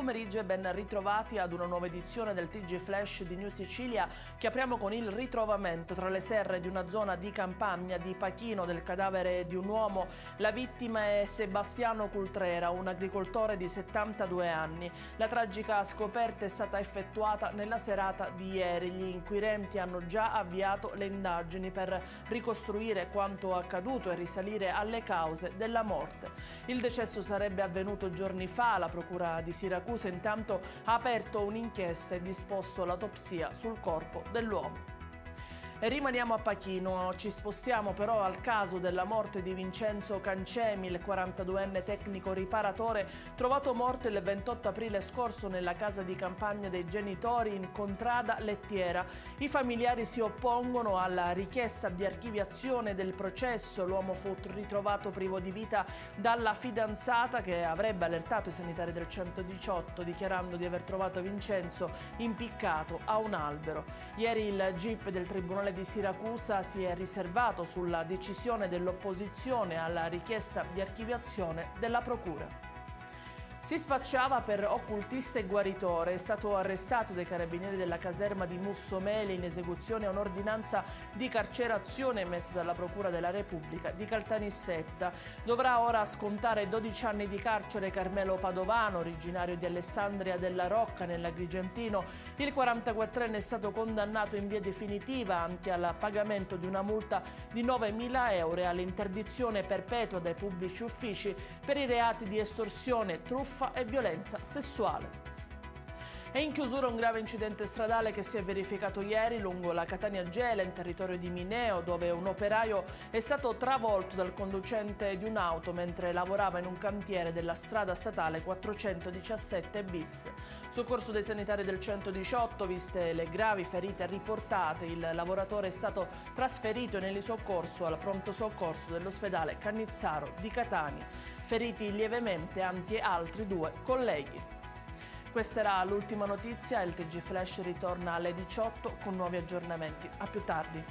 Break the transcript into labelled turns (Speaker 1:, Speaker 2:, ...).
Speaker 1: pomeriggio e ben ritrovati ad una nuova edizione del TG Flash di New Sicilia, che apriamo con il ritrovamento tra le serre di una zona di campagna di Pachino del cadavere di un uomo. La vittima è Sebastiano Cultrera, un agricoltore di 72 anni. La tragica scoperta è stata effettuata nella serata di ieri. Gli inquirenti hanno già avviato le indagini per ricostruire quanto accaduto e risalire alle cause della morte. Il decesso sarebbe avvenuto giorni fa. La procura di Siracusa intanto ha aperto un'inchiesta e disposto l'autopsia sul corpo dell'uomo. E rimaniamo a Pachino, ci spostiamo però al caso della morte di Vincenzo Cancemi, il 42enne tecnico riparatore trovato morto il 28 aprile scorso nella casa di campagna dei genitori in Contrada Lettiera. I familiari si oppongono alla richiesta di archiviazione del processo. L'uomo fu ritrovato privo di vita dalla fidanzata, che avrebbe allertato i sanitari del 118 dichiarando di aver trovato Vincenzo impiccato a un albero. Ieri il GIP del Tribunale di Siracusa si è riservato sulla decisione dell'opposizione alla richiesta di archiviazione della procura. Si spacciava per occultista e guaritore. È stato arrestato dai carabinieri della caserma di Mussomeli in esecuzione a un'ordinanza di carcerazione emessa dalla Procura della Repubblica di Caltanissetta. Dovrà ora scontare 12 anni di carcere Carmelo Padovano, originario di Alessandria della Rocca nell'Agrigentino. Il 44enne è stato condannato in via definitiva anche al pagamento di una multa di 9.000 euro e all'interdizione perpetua dai pubblici uffici per i reati di estorsione, truffa e violenza sessuale. È in chiusura un grave incidente stradale che si è verificato ieri lungo la Catania Gela in territorio di Mineo, dove un operaio è stato travolto dal conducente di un'auto mentre lavorava in un cantiere della strada statale 417 bis. Soccorso dei sanitari del 118, viste le gravi ferite riportate, il lavoratore è stato trasferito in elisoccorso al pronto soccorso dell'ospedale Cannizzaro di Catania. Feriti lievemente anche altri 2 colleghi. Questa era l'ultima notizia, il TG Flash ritorna alle 18 con nuovi aggiornamenti. A più tardi.